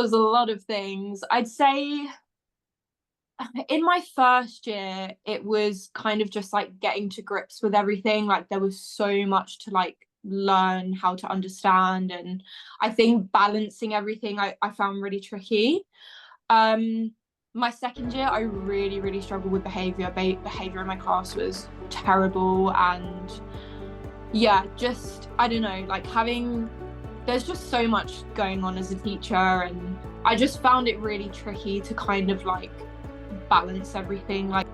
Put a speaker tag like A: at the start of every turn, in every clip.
A: Was a lot of things. I'd say in my first year, it was kind of just like getting to grips with everything. Like there was so much to like learn how to understand. And I think balancing everything I found really tricky. Um, my second year, I really struggled with behavior. Behavior in my class was terrible. And yeah, just, I don't know, like there's just so much going on as a teacher. And I just found it really tricky to kind of like balance everything. Like,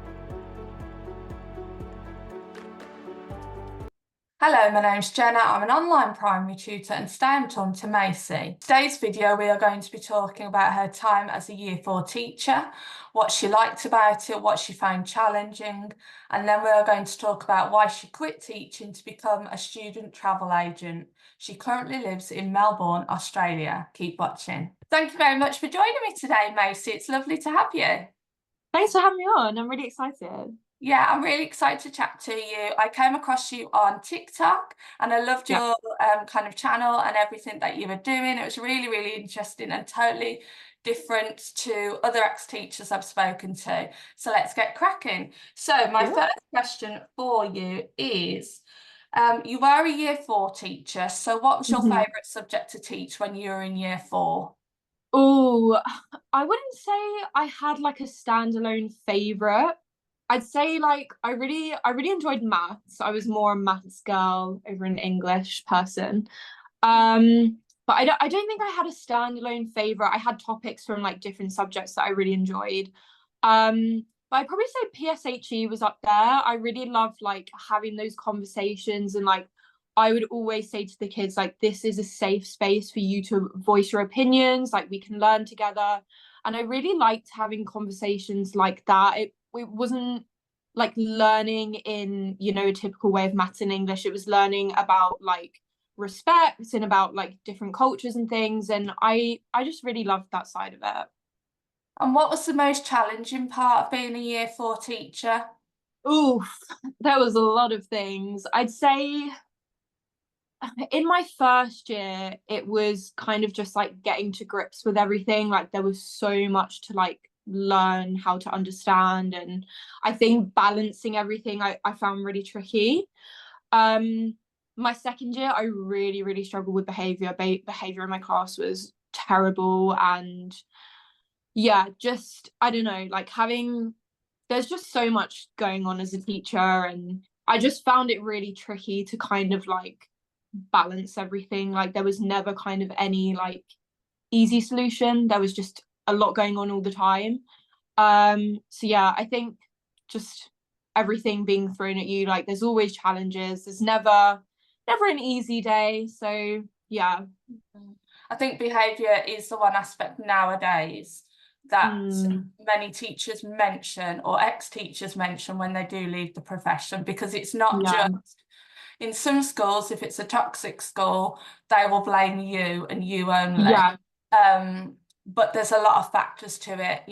B: Hello, my name's Jenna. I'm an online primary tutor and stay on to Macey. Today's video, we are going to be talking about her time as a Year 4 teacher, what she liked about it, what she found challenging, and then we are going to talk about why she quit teaching to become a student travel agent. She currently lives in Melbourne, Australia. Keep watching. Thank you very much for joining me today, Macey. It's lovely to have you.
A: thanks for having me on. I'm really excited.
B: Yeah, I'm really excited to chat to you. I came across you on TikTok and I loved
A: Yeah.
B: your kind of channel and everything that you were doing. It was really interesting and totally different to other ex-teachers I've spoken to. So let's get cracking. So my
A: Cool.
B: first question for you is, you were a Year 4 teacher. So what was your
A: Mhm.
B: favourite subject to teach when you were in Year 4?
A: Oh, I wouldn't say I had like a standalone favorite. I'd say like I really enjoyed maths. I was more a maths girl over an English person. But I don't think I had a standalone favorite. I had topics from like different subjects that I really enjoyed. But I'd probably say PSHE was up there. I really loved like having those conversations, and like I would always say to the kids, like, this is a safe space for you to voice your opinions, like we can learn together. And I really liked having conversations like that. It wasn't like learning in, a typical way of maths and English. It was learning about like respect and about like different cultures and things. And I just really loved that side of it.
B: And what was the most challenging part of being a Year 4 teacher?
A: Oof, there was a lot of things. I'd say in my first year, it was kind of just like getting to grips with everything. Like there was so much to like learn how to understand. And I think balancing everything I found really tricky. Um, my second year, I really struggled with behavior. Behavior in my class was terrible. And yeah, just, I don't know, like there's just so much going on as a teacher. And I just found it really tricky to kind of like balance everything. Like there was never kind of any like easy solution. There was just a lot going on all the time. So yeah, I think just everything being thrown at you, like there's always challenges. There's never an easy day. So yeah.
B: I think behaviour is the one aspect nowadays that
A: Mm,
B: many teachers mention or ex-teachers mention when they do leave the profession, because it's not
A: yeah.
B: just in some schools, if it's a toxic school, they will blame you and you only.
A: Yeah.
B: But there's a lot of factors to it.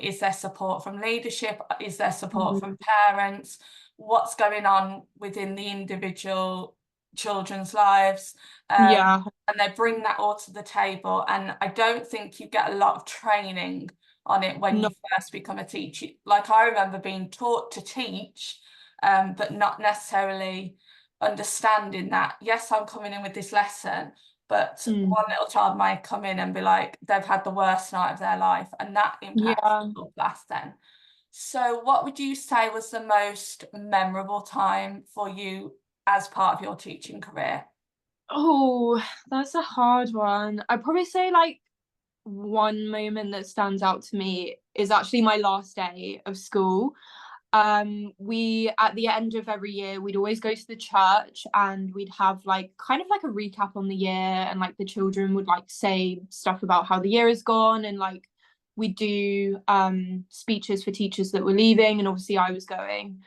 B: Is there support from leadership? Is there support
A: Mhm.
B: from parents? What's going on within the individual children's lives?
A: Yeah.
B: And they bring that all to the table. And I don't think you get a lot of training on it when
A: No.
B: you first become a teacher. Like I remember being taught to teach, but not necessarily understanding that, yes, I'm coming in with this lesson, but
A: Mm.
B: one little child might come in and be like, they've had the worst night of their life, and that impacts
A: Yeah.
B: the whole class then. So, what would you say was the most memorable time for you as part of your teaching career?
A: Oh, that's a hard one. I'd probably say like one moment that stands out to me is actually my last day of school. We at the end of every year we'd always go to the church and we'd have like kind of like a recap on the year, and like the children would like say stuff about how the year has gone, and like we do speeches for teachers that were leaving, and obviously I was going.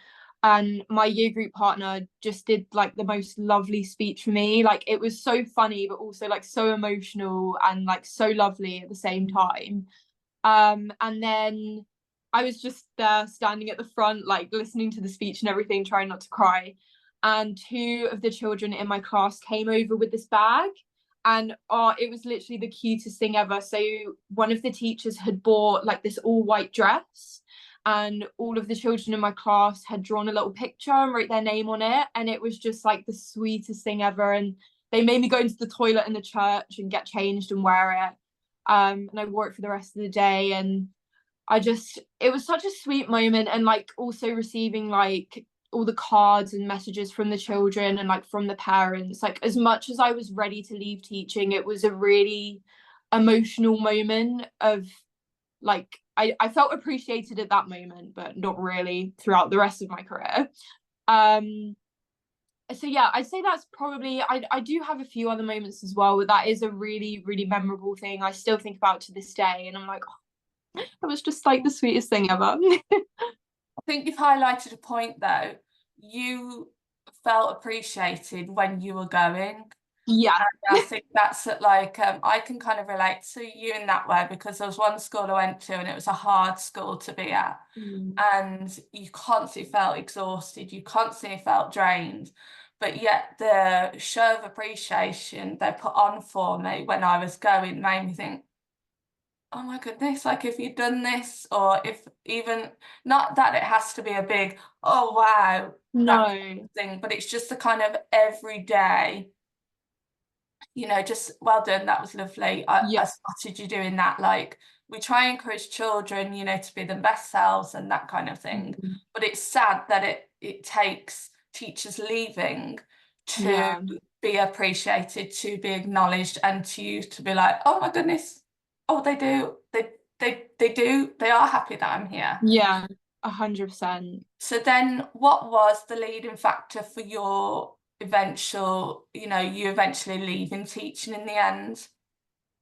A: And my year group partner just did like the most lovely speech for me. Like it was so funny but also like so emotional and like so lovely at the same time. And then I was just there standing at the front, like listening to the speech and everything, trying not to cry. And two of the children in my class came over with this bag. And it was literally the cutest thing ever. So one of the teachers had bought like this all white dress, and all of the children in my class had drawn a little picture and wrote their name on it, and it was just like the sweetest thing ever. And they made me go into the toilet in the church and get changed and wear it. And I wore it for the rest of the day. And it was such a sweet moment. And like also receiving like all the cards and messages from the children and like from the parents, like as much as I was ready to leave teaching, it was a really emotional moment of like I felt appreciated at that moment, but not really throughout the rest of my career. So yeah, I'd say that's probably, I do have a few other moments as well, but that is a really, really memorable thing I still think about to this day. And I'm like, oh, that was just like the sweetest thing ever.
B: I think you've highlighted a point though. You felt appreciated when you were going.
A: Yeah.
B: And I think that's like I can kind of relate to you in that way, because there was one school I went to and it was a hard school to be at.
A: Mm.
B: And you constantly felt exhausted, you constantly felt drained. But yet the show of appreciation they put on for me when I was going made me think, oh my goodness, like if you've done this, or if even not that it has to be a big, oh wow, that
A: No.
B: thing, but it's just the kind of everyday, just well done, that was lovely. I
A: Yeah.
B: spotted you doing that. Like we try and encourage children, to be their best selves and that kind of thing.
A: Mhm.
B: But it's sad that it takes teachers leaving to
A: Yeah.
B: be appreciated, to be acknowledged, and to you to be like, oh my goodness, oh they do, they do, they are happy that I'm here.
A: Yeah. 100%.
B: So then what was the leading factor for your you eventually leaving teaching in the end?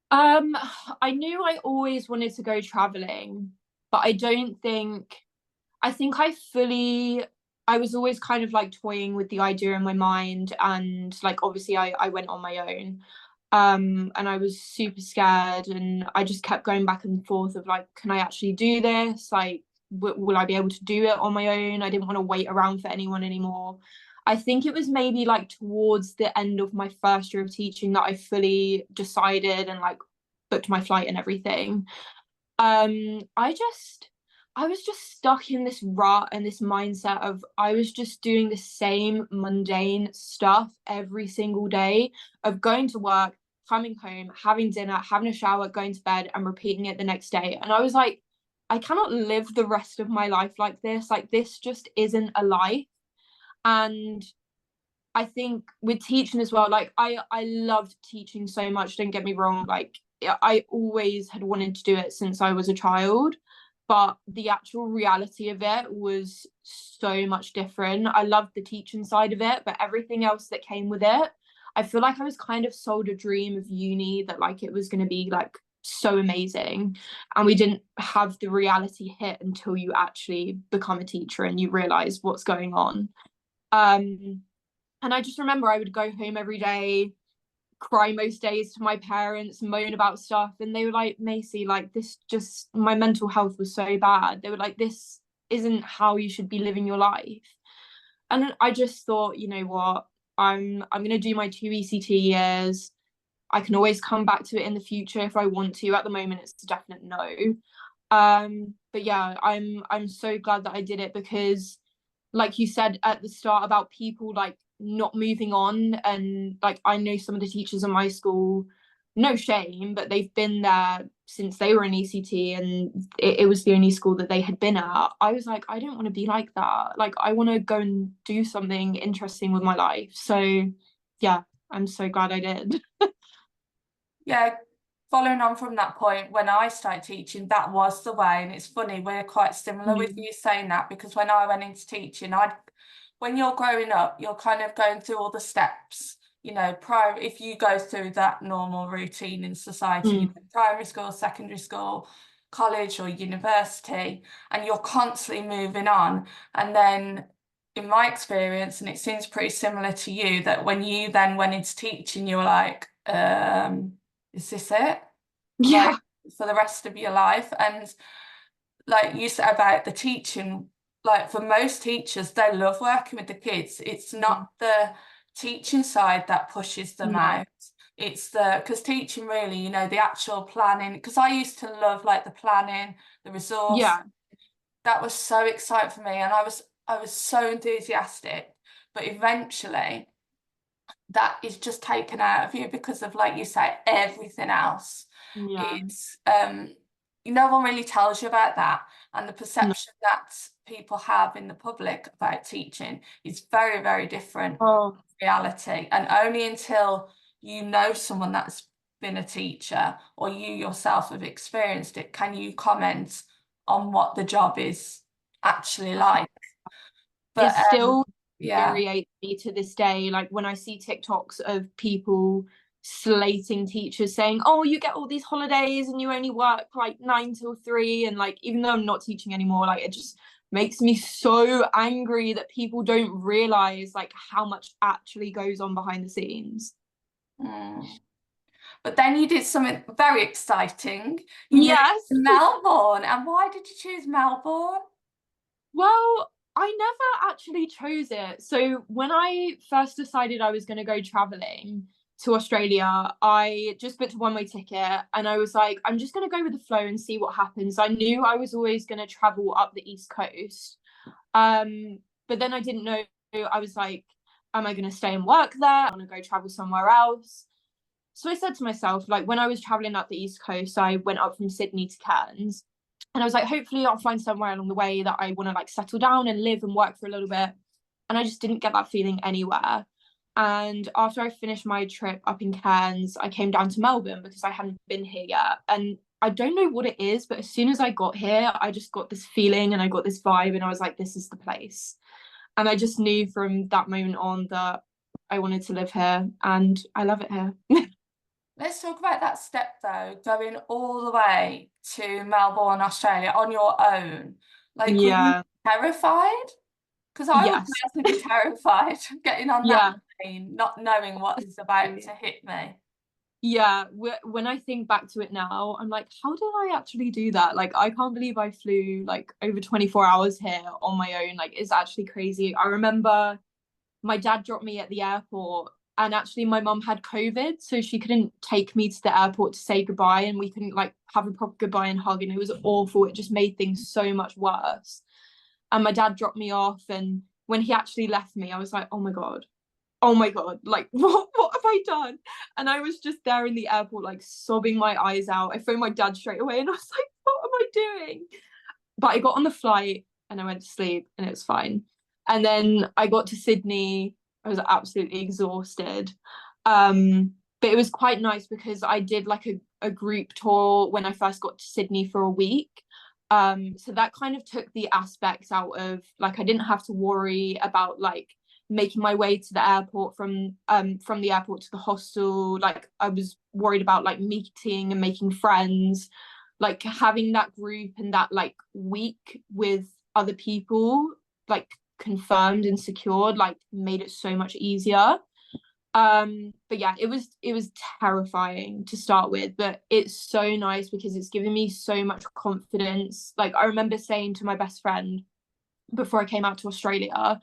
A: Um, I knew I always wanted to go traveling, but I think I was always kind of like toying with the idea in my mind, and like obviously I went on my own. And I was super scared, and I just kept going back and forth of like, can I actually do this? Like, will I be able to do it on my own? I didn't want to wait around for anyone anymore. I think it was maybe like towards the end of my first year of teaching that I fully decided and like booked my flight and everything. I was just stuck in this rut and this mindset of I was just doing the same mundane stuff every single day of going to work, coming home, having dinner, having a shower, going to bed, and repeating it the next day. And I was like, I cannot live the rest of my life like this. Like, this just isn't a life. And I think with teaching as well, like I loved teaching so much, don't get me wrong, like I always had wanted to do it since I was a child, but the actual reality of it was so much different. I loved the teaching side of it, but everything else that came with it, I feel like I was kind of sold a dream of uni that like it was going to be like so amazing, and we didn't have the reality hit until you actually become a teacher and you realize what's going on. um and I just remember I would go home every day, cry most days to my parents, moan about stuff. And they were like, Macey, like this just, my mental health was so bad. They were like, this isn't how you should be living your life. And I just thought, you know what? I'm gonna do my two ECT years. I can always come back to it in the future if I want to. At the moment, it's a definite no. But yeah, I'm so glad that I did it, because like you said at the start about people like not moving on, and like I know some of the teachers in my school, no shame, but they've been there since they were in ECT, and it was the only school that they had been at. I was like, I don't want to be like that. Like I want to go and do something interesting with my life. So yeah, I'm so glad I did.
B: Yeah, following on from that point, when I started teaching, that was the way. And it's funny, we're quite similar with
A: Mm.
B: you saying that, because when I went into teaching, when you're growing up, you're kind of going through all the steps, prior, if you go through that normal routine in society,
A: Mm.
B: primary school, secondary school, college or university, and you're constantly moving on. And then in my experience, and it seems pretty similar to you, that when you then went into teaching, you were like, is this it?
A: Yeah.
B: Like for the rest of your life? And like you said about the teaching, like for most teachers, they love working with the kids. It's
A: Mm.
B: not the teaching side that pushes them
A: No.
B: out. It's because teaching really, you know, the actual planning, because I used to love like the planning, the resource.
A: Yeah,
B: That was so exciting for me, and I was so enthusiastic. But eventually that is just taken out of you because of, like you say, everything else.
A: yeah,
B: It's no one really tells you about that, and the
A: no.
B: perception that people have in the public about teaching is very, very different
A: Oh,
B: reality. And only until you know someone that's been a teacher or you yourself have experienced it can you comment on what the job is actually like.
A: it
B: But
A: still
B: yeah.
A: infuriates me to this day. Like when I see TikToks of people slating teachers saying, "Oh, you get all these holidays and you only work like 9 till 3," and like even though I'm not teaching anymore, like it just makes me so angry that people don't realize like how much actually goes on behind the scenes.
B: Mm. But then you did something very exciting. You moved
A: Yes.
B: to Melbourne. And why did you choose Melbourne?
A: Well, I never actually chose it. So when I first decided I was going to go traveling to Australia, I just booked a one-way ticket and I was like, I'm just going to go with the flow and see what happens. I knew I was always going to travel up the East Coast. But then I didn't know. I was like, am I going to stay and work there? I want to go travel somewhere else. So I said to myself, like when I was traveling up the East Coast, I went up from Sydney to Cairns. And I was like, hopefully I'll find somewhere along the way that I want to like settle down and live and work for a little bit. And I just didn't get that feeling anywhere. And after I finished my trip up in Cairns, I came down to Melbourne because I hadn't been here yet. And I don't know what it is, but as soon as I got here, I just got this feeling and I got this vibe, and I was like, this is the place. And I just knew from that moment on that I wanted to live here, and I love it here.
B: Let's talk about that step though, going all the way to Melbourne, Australia on your own. Like, were you
A: Yeah.
B: terrified? Because I would
A: Yes.
B: personally be terrified getting on that
A: Yeah.
B: plane, not knowing what is about to hit me.
A: Yeah, when I think back to it now, I'm like, how did I actually do that? Like, I can't believe I flew like over 24 hours here on my own. Like, it's actually crazy. I remember my dad dropped me at the airport, and actually, my mum had COVID, so she couldn't take me to the airport to say goodbye, and we couldn't like have a proper goodbye and hug, and it was awful. It just made things so much worse. And my dad dropped me off, and when he actually left me, I was like, oh my god, like what have I done? And I was just there in the airport like sobbing my eyes out. I phoned my dad straight away and I was like, what am I doing? But I got on the flight and I went to sleep and it was fine. And then I got to Sydney. I was absolutely exhausted. But it was quite nice because I did like a group tour when I first got to Sydney for a week. So that kind of took the aspects out of like I didn't have to worry about like making my way to the airport from the airport to the hostel. Like I was worried about like meeting and making friends, like having that group and that like week with other people like confirmed and secured like made it so much easier. But yeah, it was terrifying to start with, but it's so nice because it's given me so much confidence. Like I remember saying to my best friend before I came out to Australia,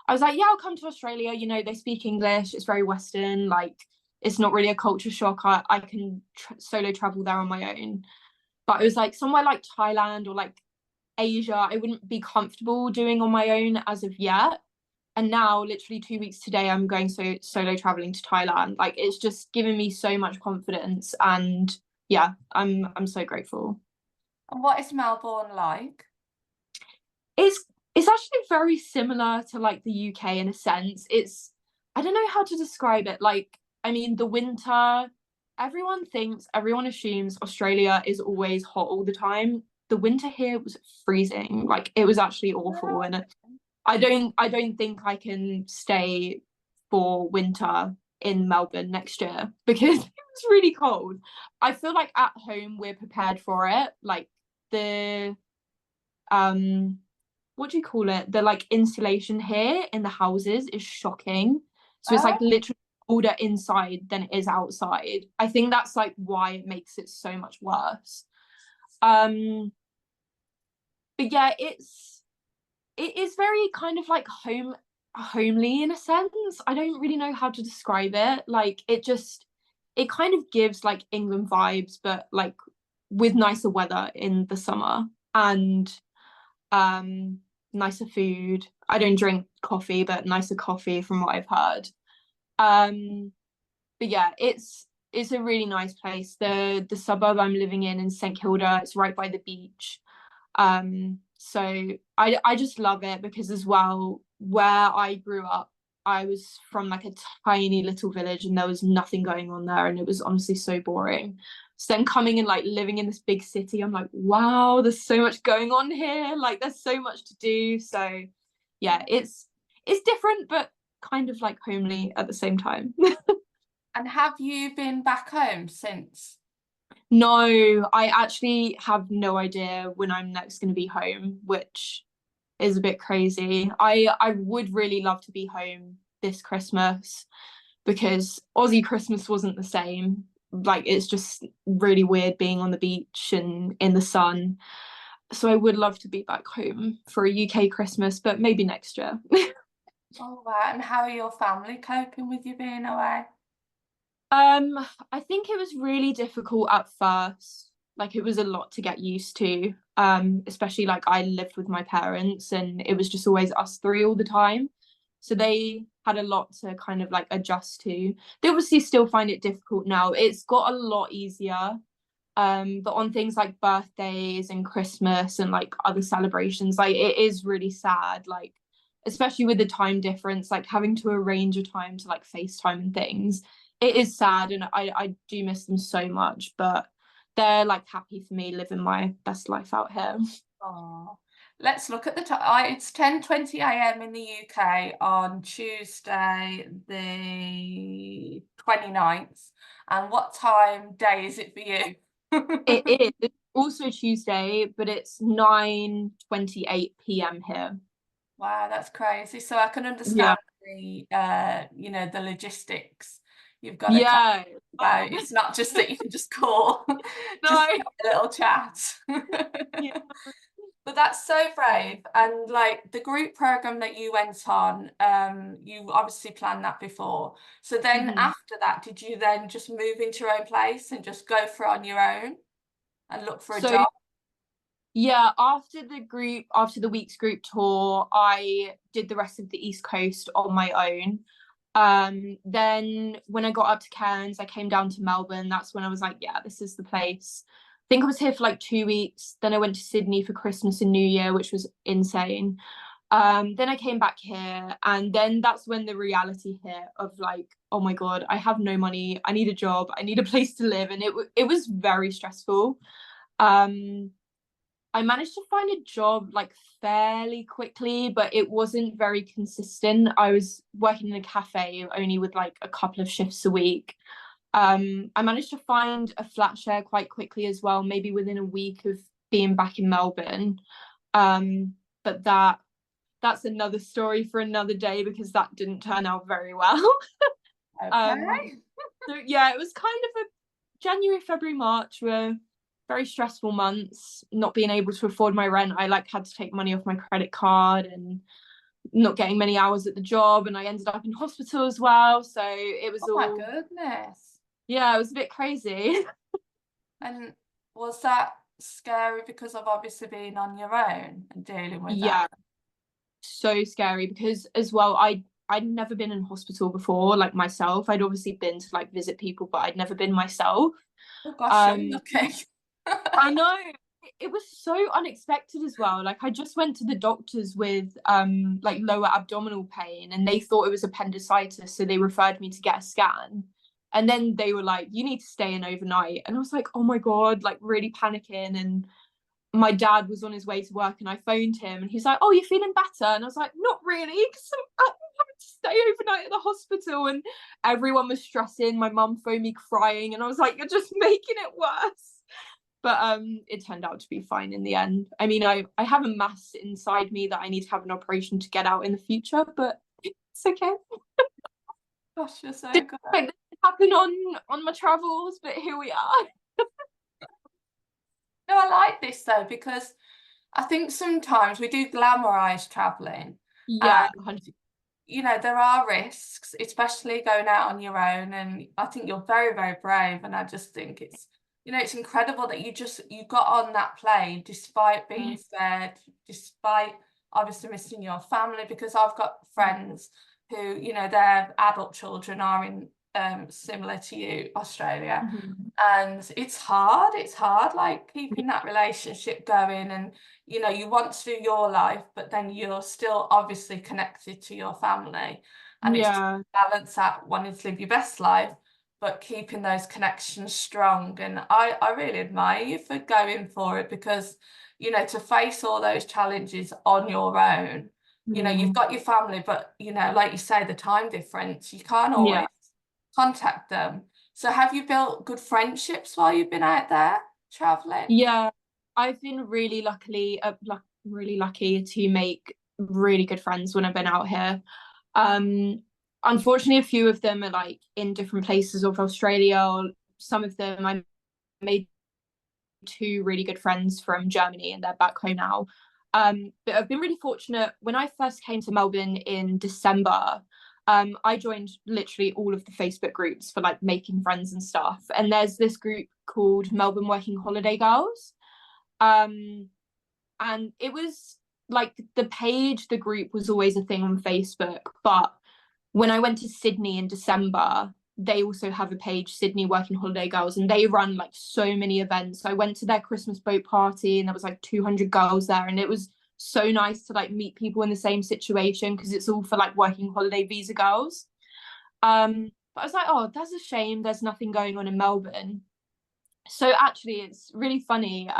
A: I was like, yeah, I'll come to Australia. You know, they speak English. It's very Western. Like, it's not really a culture shock. I can solo travel there on my own. But it was like somewhere like Thailand or like Asia, I wouldn't be comfortable doing on my own as of yet. And now, literally 2 weeks today, I'm going solo traveling to Thailand. Like, it's just given me so much confidence, and yeah, I'm so grateful.
B: And what is Melbourne like?
A: It's actually very similar to like the UK in a sense. It's I don't know how to describe it. Like, I mean, the winter, everyone assumes Australia is always hot all the time. The winter here was freezing. Like it was actually awful. And I don't think I can stay for winter in Melbourne next year because it's really cold. I feel like at home we're prepared for it. Like the um what do you call it? The like insulation here in the houses is shocking. So it's like
B: Oh,
A: literally colder inside than it is outside. I think that's like why it makes it so much worse. Um, but yeah, it is very kind of like homely in a sense. I don't really know how to describe it. Like it just it kind of gives like England vibes, but like with nicer weather in the summer and um nicer food. I don't drink coffee, but nicer coffee from what I've heard. But yeah, it's a really nice place. The suburb I'm living in St Kilda, it's right by the beach. So I just love it because as well, where I grew up, I was from like a tiny little village and there was nothing going on there and it was honestly so boring. So then coming and like living in this big city, I'm like, wow, there's so much going on here. Like there's so much to do. So yeah, it's different but kind of like homely at the same time.
B: And have you been back home since?
A: No, I actually have no idea when I'm next going to be home, which is a bit crazy. I would really love to be home this Christmas because Aussie Christmas wasn't the same. Like it's just really weird being on the beach and in the sun. So I would love to be back home for a UK Christmas, but maybe next year.
B: Oh, wow. And how are your family coping with you being away?
A: Um, I think it was really difficult at first. Like it was a lot to get used to. Especially like I lived with my parents and it was just always us three all the time. So they had a lot to kind of like adjust to. They obviously still find it difficult now. It's got a lot easier. But on things like birthdays and Christmas and like other celebrations, like it is really sad. Like especially with the time difference, like having to arrange a time to like FaceTime and things it is sad and I do miss them so much, but they're like happy for me living my best life out here.
B: Oh, let's look at the time. It's 10:20 a.m. in the UK on Tuesday, the 29th. And what time day is it for you?
A: It is it's also Tuesday, but it's 9:28 p.m. here.
B: Wow, that's crazy. So I can
A: Yeah.
B: understand the the logistics you've got to kind of
A: Yeah.
B: think about. It's not just that you can just call, just
A: No.
B: have a little chat.
A: Yeah.
B: But that's so brave. And like the group program that you went on, you obviously planned that before. So then
A: Mhm.
B: after that, did you then just move into your own place and just go for it on your own and look for a
A: So
B: job?
A: yeah, after the week's group tour, I did the rest of the East Coast on my own. Then when I got up to Cairns, I came down to Melbourne. That's when I was like, yeah, this is the place. I think I was here for like 2 weeks. Then I went to Sydney for Christmas and New Year, which was insane. Then I came back here, and then that's when the reality hit of like, oh my God, I have no money. I need a job. I need a place to live, and it was very stressful. Um, I managed to find a job like fairly quickly, but it wasn't very consistent. I was working in a cafe only with like a couple of shifts a week. I managed to find a flat share quite quickly as well, maybe within a week of being back in Melbourne. But that's another story for another day because that didn't turn out very well. Um,
B: Okay.
A: so yeah, it was kind of a January, February, March were very stressful months. Not being able to afford my rent, I like had to take money off my credit card and not getting many hours at the job, and I ended up in hospital as well. So it was
B: Oh my
A: all
B: goodness.
A: yeah, it was a bit crazy.
B: And was that scary because of obviously being on your own and dealing with that?
A: Yeah, so scary because as well, I'd never been in hospital before, like myself. I'd obviously been to like visit people, but I'd never been myself.
B: Oh gosh, you're
A: Um,
B: lucky.
A: I know it was so unexpected as well. Like I just went to the doctors with like lower abdominal pain and they thought it was appendicitis, so they referred me to get a scan. And then they were like, you need to stay in overnight. And I was like, oh my God, like really panicking. And my dad was on his way to work and I phoned him and he's like, oh, you're feeling better? And I was like, not really, because I'm having to stay overnight at the hospital. And everyone was stressing. My mum phoned me crying and I was like, you're just making it worse. But it turned out to be fine in the end. I mean, I have a mass inside me that I need to have an operation to get out in the future, but it's okay.
B: Gosh, you're so
A: Didn't
B: good.
A: expect this to happen on my travels, but here we are.
B: No, I like this though because I think sometimes we do glamorize traveling.
A: Yeah, 100%.
B: you know, there are risks, especially going out on your own. And I think you're very, very brave. And I just think it's, you know, it's incredible that you got on that plane despite being scared, despite obviously missing your family, because I've got friends who, you know, their adult children are in similar to you, Australia.
A: Mhm.
B: And it's hard like keeping that relationship going. And you know, you want to do your life, but then you're still obviously connected to your family. And it's
A: Yeah,
B: balance that wanting to live your best life, but keeping those connections strong. And I really admire you for going for it, because, you know, to face all those challenges on your own, you know, you've
A: mm,
B: got your family, but, you know, like you say, the time difference, you can't
A: yeah,
B: always contact them. So have you built good friendships while you've been out there traveling?
A: yeah. I've been really lucky to make really good friends when I've been out here. Um, Unfortunately, a few of them are like in different places of Australia. Or some of them I made two really good friends from Germany, and they're back home now. But I've been really fortunate. When I first came to Melbourne in December, I joined literally all of the Facebook groups for like making friends and stuff. And there's this group called Melbourne Working Holiday Girls. Um, and it was like the group was always a thing on Facebook. But when I went to Sydney in December, they also have a page, Sydney Working Holiday Girls, and they run like so many events. I went to their Christmas boat party and there was like 200 girls there, and it was so nice to like meet people in the same situation because it's all for like working holiday visa girls. But I was like, oh, that's a shame. There's nothing going on in Melbourne. So actually, it's really funny.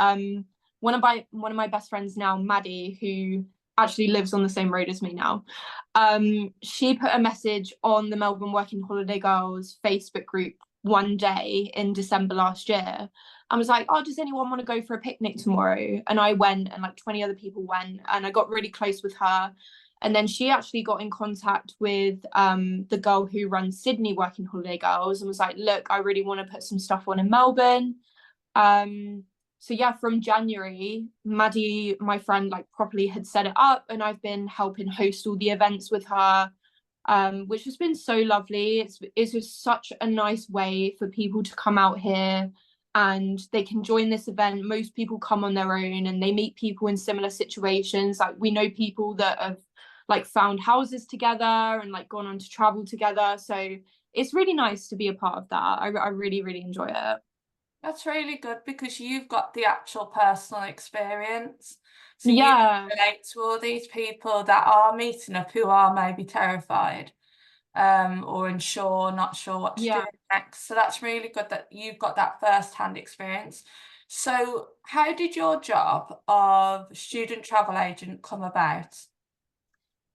A: One of my best friends now, Maddie, who actually lives on the same road as me now, she put a message on the Melbourne Working Holiday Girls Facebook group one day in December last year, and was like, "Oh, does anyone want to go for a picnic tomorrow?" And I went, and like 20 other people went, and I got really close with her. And then she actually got in contact with the girl who runs Sydney Working Holiday Girls and was like, look, I really want to put some stuff on in Melbourne. Um, so yeah, from January, Maddie, my friend, like properly had set it up, and I've been helping host all the events with her, which has been so lovely. It's just such a nice way for people to come out here and they can join this event. Most people come on their own and they meet people in similar situations. Like we know people that have like found houses together and like gone on to travel together. So it's really nice to be a part of that. I really, really enjoy it.
B: That's really good because you've got the actual personal experience. So you can
A: Yeah.
B: relate to all these people that are meeting up who are maybe terrified, or unsure, not sure what to do
A: Yeah.
B: next. So that's really good that you've got that first-hand experience. So how did your job of student travel agent come about?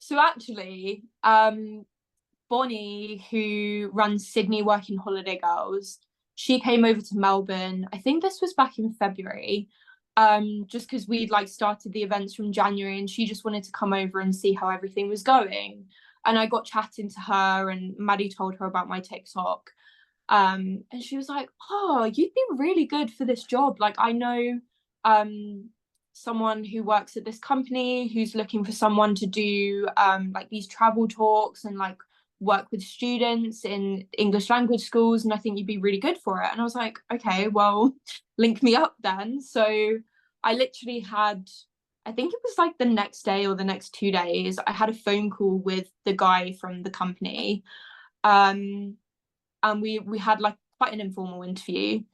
A: So actually, Bonnie, who runs Sydney Working Holiday Girls, she came over to Melbourne. I think this was back in February, just because we'd like started the events from January, and she just wanted to come over and see how everything was going. And I got chatting to her, and Maddie told her about my TikTok. And she was like, "Oh, you'd be really good for this job. Like, I know someone who works at this company who's looking for someone to do like these travel talks and like work with students in English language schools, and I think you'd be really good for it." And I was like, "Okay, well, link me up then." So I literally had, I think it was like the next day or the next 2 days, I had a phone call with the guy from the company. Um, and we had like quite an informal interview,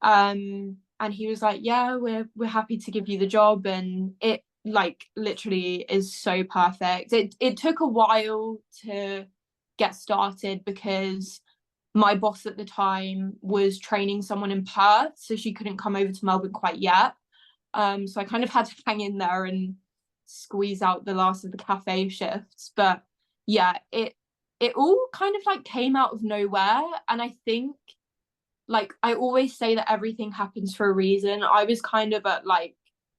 A: and he was like, yeah, we're happy to give you the job, and it like literally is so perfect. It took a while to get started because my boss at the time was training someone in Perth, so she couldn't come over to Melbourne quite yet. So I kind of had to hang in there and squeeze out the last of the cafe shifts. But yeah, it all kind of like came out of nowhere. And I think like I always say that everything happens for a reason. I was kind of at like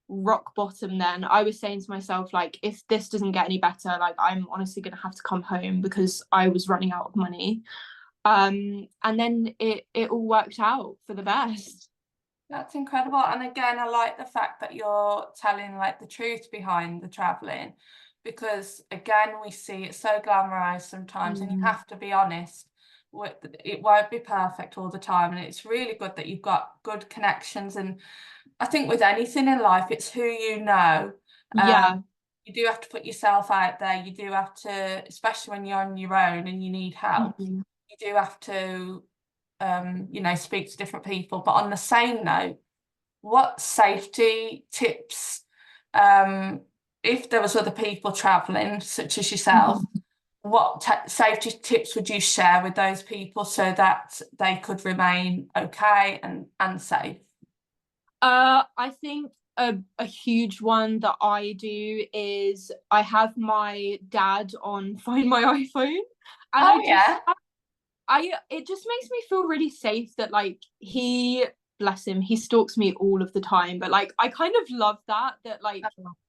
A: rock bottom then. I was saying to myself, like, if this doesn't get any better, like I'm honestly gonna have to come home because I was running out of money. And then it all worked out for the best.
B: That's incredible. And again, I like the fact that you're telling like the truth behind the traveling, because again, we see it so glamorized sometimes, and you have to be honest. It won't be perfect all the time, and it's really good that you've got good connections. And I think with anything in life, it's who you know.
A: Yeah.
B: You do have to put yourself out there. You do have to, especially when you're on your own and you need help,
A: Mhm.
B: you do have to, speak to different people. But on the same note, what safety tips, um, if there was other people traveling, such as yourself,
A: Mhm.
B: what safety tips would you share with those people so that they could remain okay and safe?
A: I think a huge one that I do is I have my dad on Find My iPhone, and
B: Oh yeah.
A: I it just makes me feel really safe that like he, bless him, he stalks me all of the time, but like I kind of love that like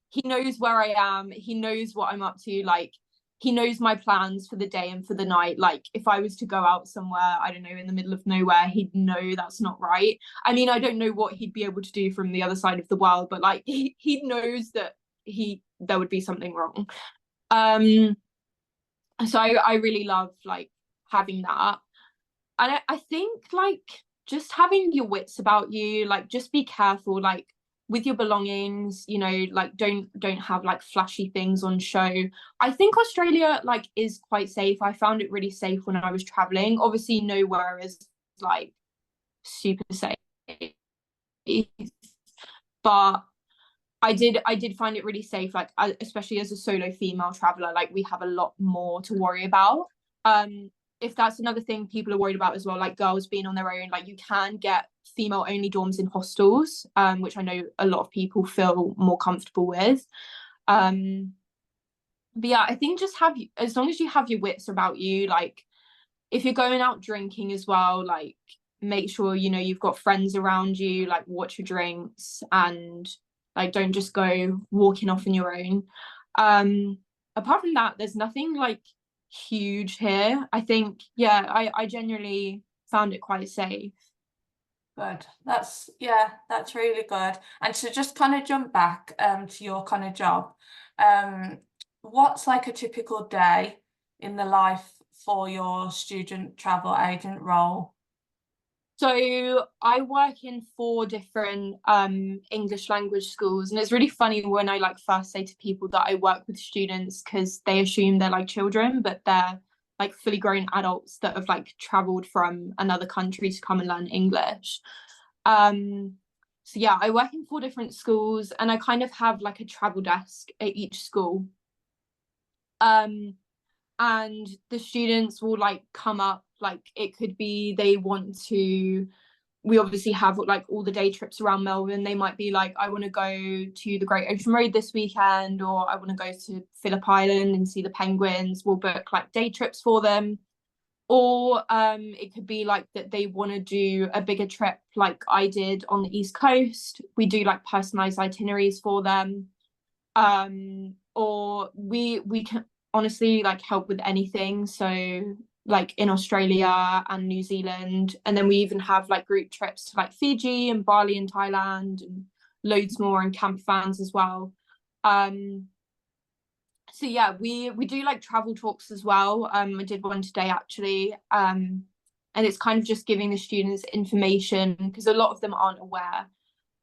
A: he knows where I am, he knows what I'm up to, like he knows my plans for the day and for the night. Like if I was to go out somewhere, I don't know, in the middle of nowhere, he'd know that's not right. I mean, I don't know what he'd be able to do from the other side of the world, but like he knows that there would be something wrong. Um so I really love like having that. And I think like just having your wits about you, like just be careful, like with your belongings, you know, like don't have like flashy things on show. I think Australia like is quite safe. I found it really safe when I was traveling. Obviously nowhere is like super safe, but I did find it really safe, like especially as a solo female traveler, like we have a lot more to worry about. If that's another thing people are worried about as well, like girls being on their own, like you can get female only dorms in hostels, which I know a lot of people feel more comfortable with. um but yeah, I think just have, as long as you have your wits about you, like if you're going out drinking as well, like make sure you know you've got friends around you, like watch your drinks, and like don't just go walking off on your own. um Apart from that, there's nothing like huge here. I think, yeah, I genuinely found it quite safe.
B: Good. That's really good. And to just kind of jump back to your kind of job, um, what's like a typical day in the life for your student travel agent role?
A: So I work in four different English language schools, and it's really funny when I like first say to people that I work with students because they assume they're like children, but they're like fully grown adults that have like traveled from another country to come and learn English. Um, so yeah, I work in four different schools, and I kind of have like a travel desk at each school. Um, and the students will like come up, like it could be they want to, we obviously have like all the day trips around Melbourne. They might be like, I want to go to the Great Ocean Road this weekend, or I want to go to Phillip Island and see the penguins. We'll book like day trips for them. Or it could be like that they want to do a bigger trip like I did on the East Coast. We do like personalized itineraries for them. Or we can honestly like help with anything, so like in Australia and New Zealand, and then we even have like group trips to like Fiji and Bali and Thailand and loads more, and camp fans as well. um so yeah, we do like travel talks as well. I did one today actually. And it's kind of just giving the students information because a lot of them aren't aware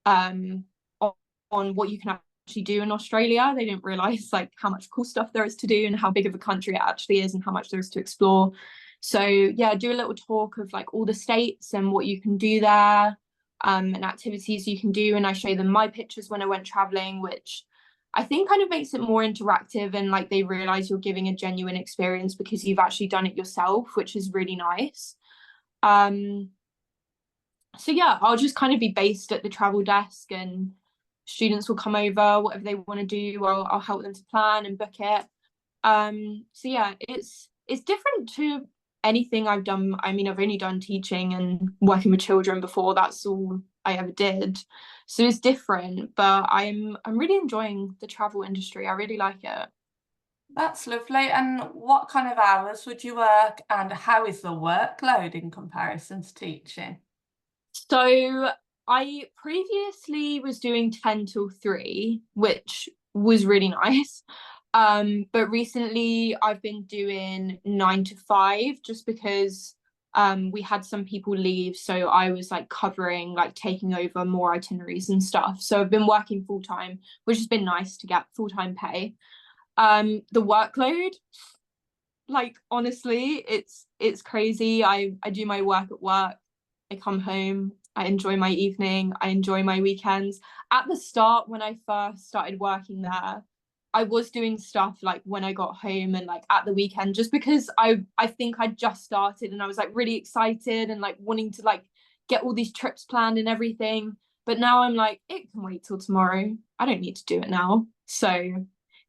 A: um on, on what you can actually do in Australia. They don't realize like how much cool stuff there is to do and how big of a country it actually is and how much there is to explore. So yeah, do a little talk of like all the states and what you can do there, and activities you can do. And I show them my pictures when I went traveling, which I think kind of makes it more interactive, and like they realize you're giving a genuine experience because you've actually done it yourself, which is really nice. Um, so yeah, I'll just kind of be based at the travel desk, and students will come over, whatever they want to do, I'll help them to plan and book it. So yeah, it's different to anything I've done. I mean, I've only done teaching and working with children before. That's all I ever did. So it's different, but I'm really enjoying the travel industry. I really like it.
B: That's lovely. And what kind of hours would you work, and how is the workload in comparison to teaching?
A: So I previously was doing 10 till 3, which was really nice. But recently I've been doing 9 to 5 just because we had some people leave, so I was like covering, like taking over more itineraries and stuff. So I've been working full time, which has been nice to get full-time pay. The workload, like honestly, it's crazy. I do my work at work, I come home, I enjoy my evening, I enjoy my weekends. At the start, when I first started working there, I was doing stuff like when I got home and like at the weekend, just because I think I just started and I was like really excited and like wanting to like get all these trips planned and everything. But now I'm like, it can wait till tomorrow. I don't need to do it now. So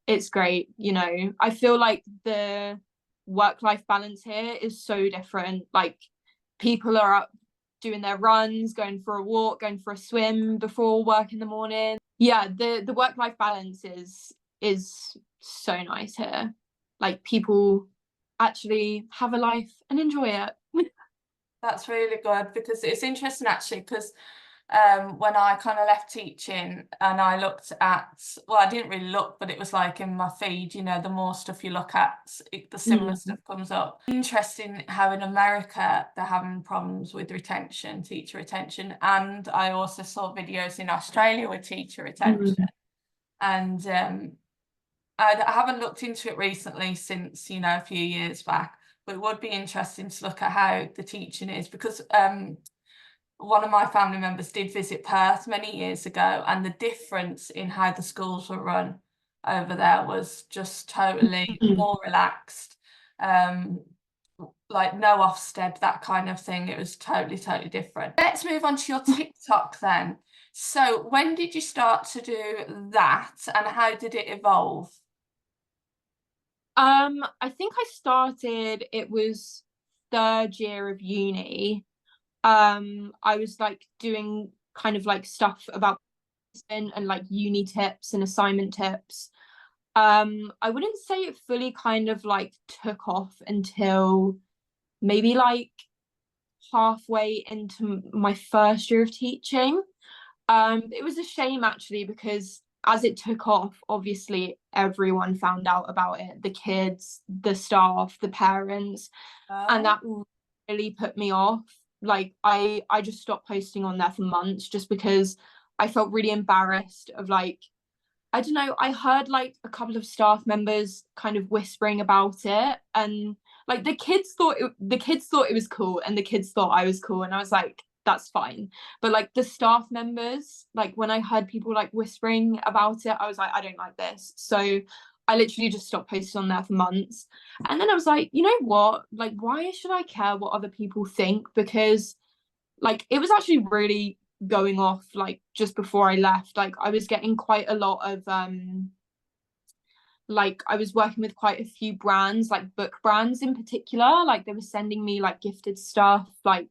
A: it's great, you know. I feel like the work-life balance here is so different. Like people are up doing their runs, going for a walk, going for a swim before work in the morning. Yeah, the work-life balance is so nice here. Like people actually have a life and enjoy it.
B: That's really good because it's interesting actually because when I kind of left teaching and I looked at, well, I didn't really look, but it was like in my feed, you know, the more stuff you look at, the similar
A: Mm.
B: stuff comes up. Interesting how in America they're having problems with retention, teacher retention, and I also saw videos in Australia with teacher retention.
A: Mm.
B: And I haven't looked into it recently since, you know, a few years back, but it would be interesting to look at how the teaching is because one of my family members did visit Perth many years ago, and the difference in how the schools were run over there was just totally
A: Mm.
B: more relaxed. Um, like no Ofsted, that kind of thing. It was totally, totally different. Let's move on to your TikTok then. So when did you start to do that and how did it evolve?
A: I think I started, it was third year of uni. I was like doing kind of like stuff about and like uni tips and assignment tips. I wouldn't say it fully kind of like took off until maybe like halfway into my first year of teaching. It was a shame actually because as it took off, obviously everyone found out about it, the kids, the staff, the parents, and
B: Oh,
A: that really put me off. Like I just stopped posting on there for months just because I felt really embarrassed of like I don't know, I heard like a couple of staff members kind of whispering about it, and like the kids thought it was cool and the kids thought I was cool, and I was like that's fine. But like the staff members, like when I heard people like whispering about it, I was like I don't like this. So I literally just stopped posting on there for months. And then I was like, you know what? Like why should I care what other people think? Because like it was actually really going off like just before I left. Like I was getting quite a lot of like I was working with quite a few brands, like book brands in particular. Like they were sending me like gifted stuff, like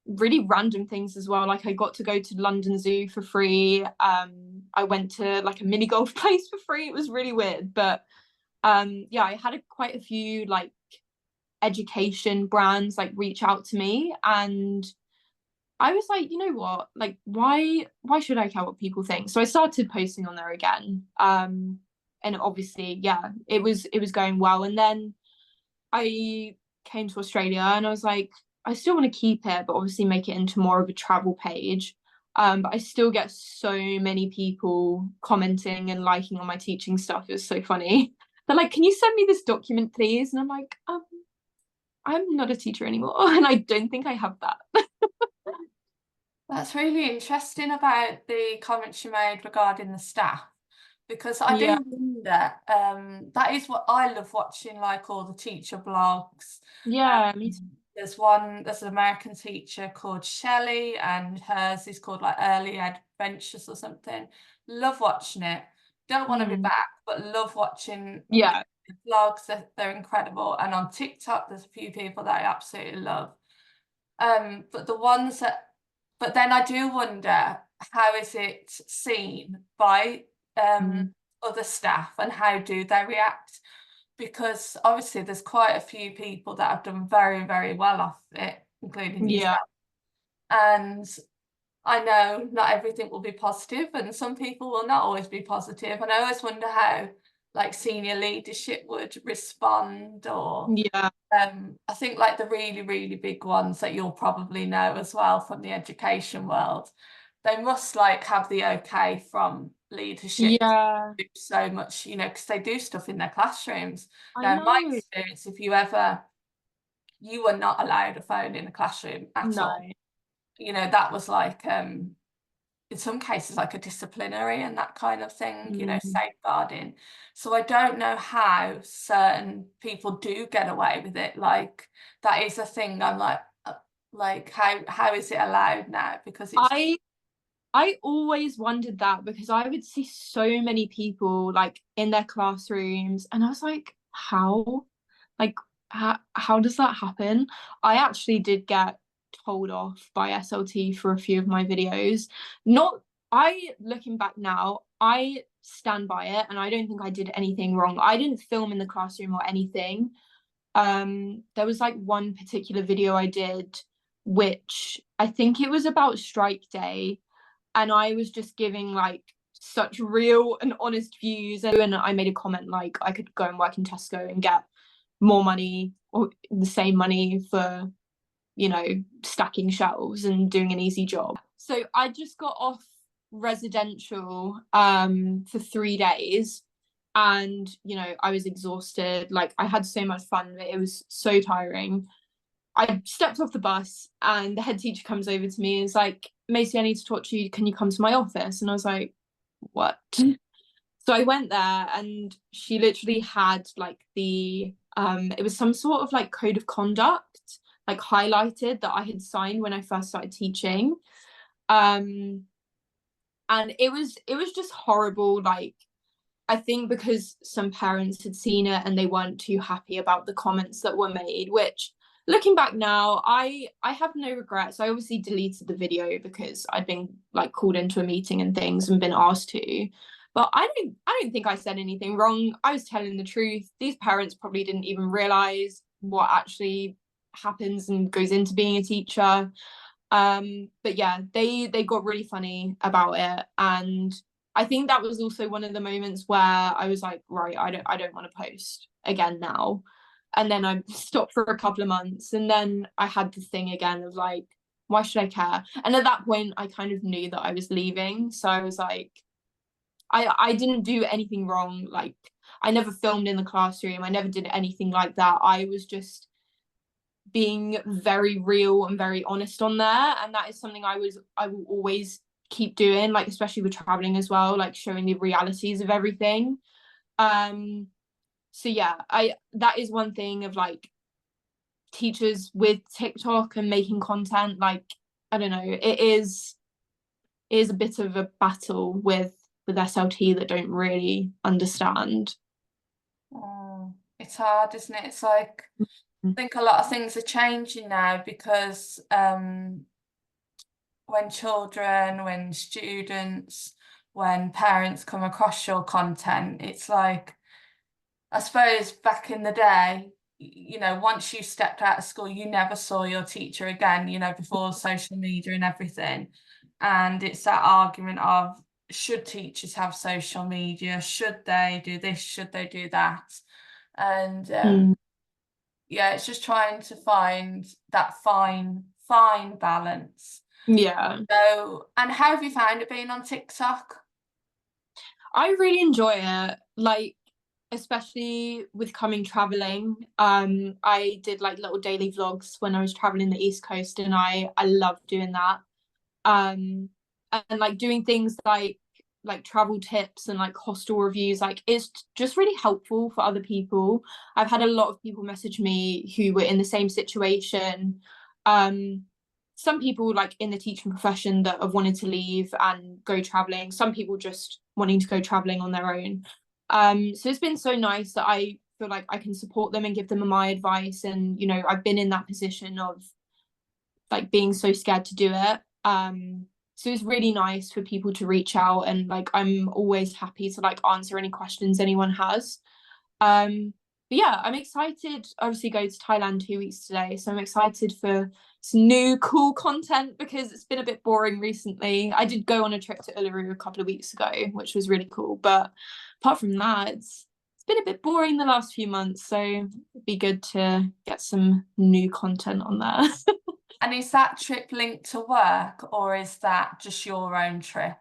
A: really random things as well. Like I got to go to London Zoo for free. I went to like a mini golf place for free. It was really weird. But yeah, I had quite a few like education brands like reach out to me, and I was like, you know what? Like, why should I care what people think? So I started posting on there again. And obviously, yeah, it was going well. And then I came to Australia and I was like, I still want to keep it, but obviously make it into more of a travel page. But I still get so many people commenting and liking on my teaching stuff. It was so funny. They're like, can you send me this document, please? And I'm like, I'm not a teacher anymore, and I don't think I have that.
B: that's really interesting about the comments you made regarding the staff. Because I
A: Yeah,
B: do wonder, that is what I love watching, like all the teacher blogs.
A: yeah, me too.
B: There's an American teacher called Shelley, and hers is called like Early Adventures or something. Love watching it. Don't want to be
A: Mm.
B: back, but love watching the
A: Yeah.
B: vlogs. They're incredible. And on TikTok, there's a few people that I absolutely love. But the ones that, but then I do wonder how is it seen by
A: Mm.
B: other staff and how do they react? Because obviously there's quite a few people that have done very, very well off it, including
A: Yeah.
B: yourself. And I know not everything will be positive and some people will not always be positive. And I always wonder how like senior leadership would respond, or
A: Yeah.
B: I think like the really, really big ones that you'll probably know as well from the education world, they must like have the okay from leadership to
A: Yeah.
B: do so much, because they do stuff in their classrooms.
A: I
B: Now, in my
A: know.
B: experience, if you were not allowed a phone in the classroom at
A: No.
B: all. That was like in some cases like a disciplinary and that kind of thing,
A: Mm.
B: safeguarding. So I don't know how certain people do get away with it. Like that is a thing. I'm like how is it allowed now? Because it's
A: I I always wondered that because I would see so many people like in their classrooms and I was like, how? Like how does that happen? I actually did get told off by SLT for a few of my videos. Not I looking back now, I stand by it and I don't think I did anything wrong. I didn't film in the classroom or anything. There was like one particular video I did which I think it was about strike day and I was just giving like such real and honest views and I made a comment like I could go and work in Tesco and get more money or the same money for stacking shelves and doing an easy job. So I just got off residential for 3 days and I was exhausted. Like I had so much fun but it was so tiring. I stepped off the bus and the head teacher comes over to me and is like, Macey, I need to talk to you. Can you come to my office? And I was like, what? So I went there and she literally had like it was some sort of like code of conduct, like highlighted that I had signed when I first started teaching. Um, and it was just horrible. Like I think because some parents had seen it and they weren't too happy about the comments that were made, which looking back now, I have no regrets. I obviously deleted the video because I'd been like called into a meeting and things and been asked to. But I don't think I said anything wrong. I was telling the truth. These parents probably didn't even realize what actually happens and goes into being a teacher. But yeah, they got really funny about it and I think that was also one of the moments where I was like, right, I don't want to post again now. And then I stopped for a couple of months and then I had the thing again of like, why should I care? And at that point I kind of knew that I was leaving. So I was like, I didn't do anything wrong. Like I never filmed in the classroom. I never did anything like that. I was just being very real and very honest on there. And that is something I will always keep doing, like especially with traveling as well, like showing the realities of everything. So yeah, I that is one thing of like teachers with TikTok and making content, like I don't know, it is a bit of a battle with SLT that don't really understand.
B: it's hard, isn't it? It's like I think a lot of things are changing now because when students, when parents come across your content, it's like, I suppose back in the day, once you stepped out of school, you never saw your teacher again, before social media and everything. And it's that argument of, should teachers have social media? Should they do this? Should they do that? And
A: Mm.
B: yeah, it's just trying to find that fine balance.
A: Yeah,
B: So, and how have you found it being on TikTok?
A: I really enjoy it. Like especially with coming traveling. I did like little daily vlogs when I was traveling the East Coast and I love doing that. And like doing things like travel tips and like hostel reviews, like it's just really helpful for other people. I've had a lot of people message me who were in the same situation. Some people like in the teaching profession that have wanted to leave and go traveling, some people just wanting to go traveling on their own. So it's been so nice that I feel like I can support them and give them my advice. And, I've been in that position of like being so scared to do it. So it's really nice for people to reach out and like I'm always happy to like answer any questions anyone has. But yeah, I'm excited. Obviously, go to Thailand 2 weeks today, so I'm excited for some new cool content because it's been a bit boring recently. I did go on a trip to Uluru a couple of weeks ago, which was really cool. But apart from that, been a bit boring the last few months, so it'd be good to get some new content on there.
B: And is that trip linked to work, or is that just your own trip?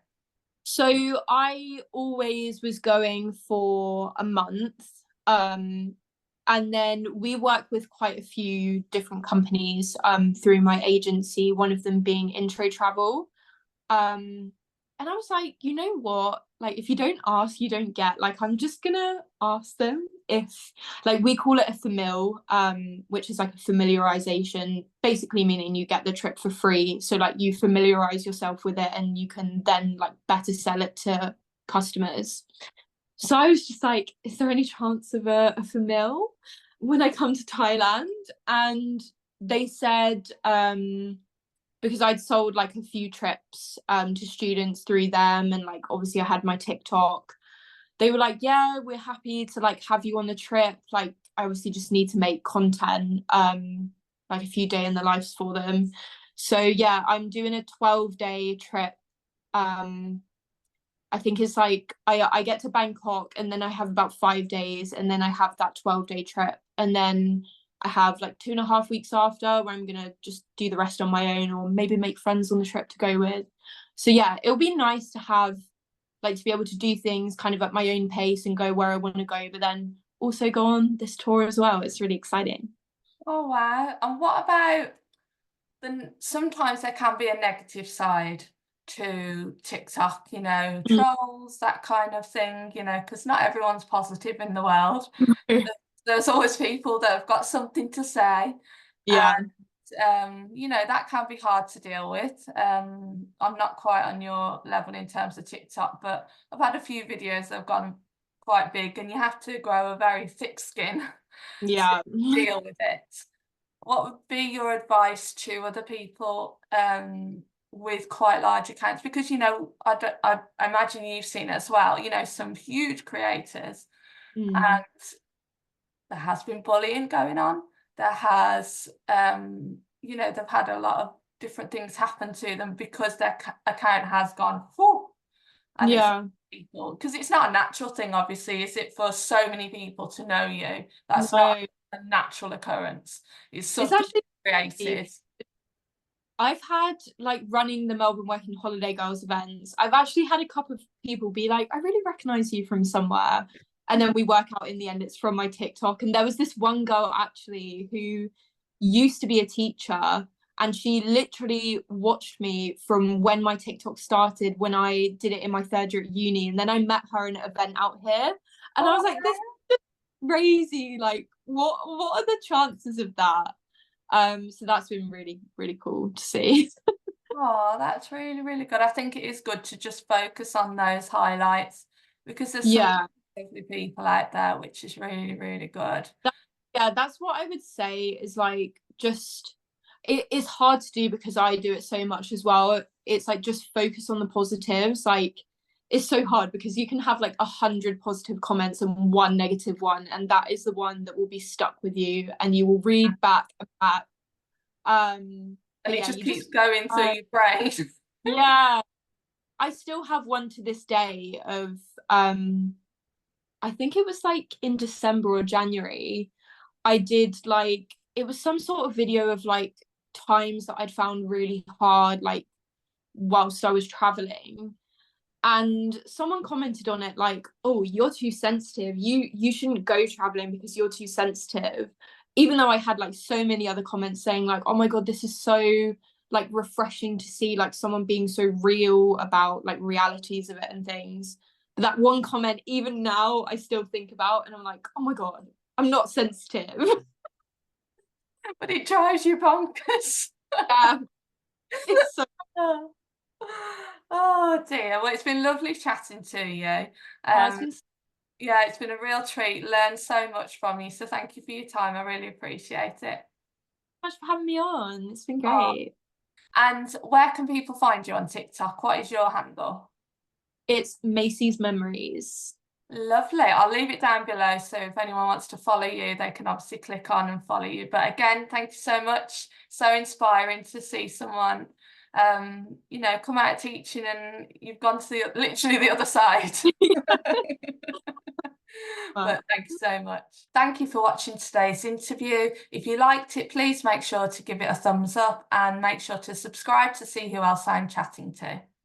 A: So I always was going for a month. And then we work with quite a few different companies through my agency, one of them being Intro Travel. And I was like, you know what? Like, if you don't ask, you don't get. Like, I'm just gonna ask them if, like, we call it a famil, which is like a familiarization, basically meaning you get the trip for free. So like you familiarize yourself with it and you can then like better sell it to customers. So I was just like, is there any chance of a famil when I come to Thailand? And they said, because I'd sold like a few trips to students through them, and like obviously I had my TikTok. They were like, yeah, we're happy to like have you on the trip. Like I obviously just need to make content, like a few day in the lives for them. So yeah, I'm doing a 12-day trip. I think it's like I get to Bangkok and then I have about 5 days and then I have that 12-day trip. And then I have like 2.5 weeks after where I'm gonna just do the rest on my own or maybe make friends on the trip to go with. So yeah, it'll be nice to have like to be able to do things kind of at my own pace and go where I want to go, but then also go on this tour as well. It's really exciting.
B: Oh wow. And what about sometimes there can be a negative side to TikTok, trolls, that kind of thing, because not everyone's positive in the world. There's always people that have got something to say.
A: Yeah.
B: That can be hard to deal with. I'm not quite on your level in terms of TikTok, but I've had a few videos that have gone quite big, and you have to grow a very thick skin to
A: Yeah.
B: deal with it. What would be your advice to other people with quite large accounts? Because I imagine you've seen it as well. Some huge creators,
A: Mm.
B: and there has been bullying going on. There has, they've had a lot of different things happen to them because their account has gone full. And it's
A: Yeah.
B: people, because it's not a natural thing, obviously, is it, for so many people to know you? That's not
A: No.
B: a natural occurrence. It's
A: It's
B: something
A: actually
B: created.
A: I've had like running the Melbourne Working Holiday Girls events. I've actually had a couple of people be like, I really recognize you from somewhere. And then we work out in the end it's from my TikTok. And there was this one girl actually who used to be a teacher and she literally watched me from when my TikTok started when I did it in my third year at uni. And then I met her in an event out here. And I was
B: Oh,
A: like, this is crazy. Like, what are the chances of that? So that's been really, really cool to see.
B: oh, that's really, really good. I think it is good to just focus on those highlights because there's some
A: Yeah.
B: lovely people out there, which is really, really good.
A: Yeah, that's what I would say is like just it is hard to do because I do it so much as well. It's like just focus on the positives. Like it's so hard because you can have like 100 positive comments and one negative one, and that is the one that will be stuck with you and you will read back and back.
B: And
A: But
B: it
A: yeah,
B: just
A: you
B: keeps
A: just
B: going through your brain.
A: yeah. I still have one to this day of I think it was like in December or January. I did like it was some sort of video of like times that I'd found really hard, like whilst I was traveling. And someone commented on it like, "Oh, you're too sensitive. You shouldn't go traveling because you're too sensitive." Even though I had like so many other comments saying like, "Oh my God, this is so like refreshing to see like someone being so real about like realities of it and things." But that one comment, even now, I still think about, and I'm like, "Oh my God, I'm not sensitive."
B: But it drives you bonkers.
A: Yeah, it's so
B: Oh dear. Well, it's been lovely chatting to you.
A: it's
B: Um,
A: been so
B: yeah, it's been a real treat. Learned so much from you. So thank you for your time. I really appreciate it.
A: much for having me on. It's been
B: Oh,
A: great.
B: and where can people find you on TikTok? What is your handle?
A: It's Macey's Memories.
B: Lovely. I'll leave it down below. So if anyone wants to follow you, they can obviously click on and follow you. But again, thank you so much. So inspiring to see someone, come out teaching and you've gone to literally the other side. But thank you so much. Thank you for watching today's interview. If you liked it, please make sure to give it a thumbs up and make sure to subscribe to see who else I'm chatting to.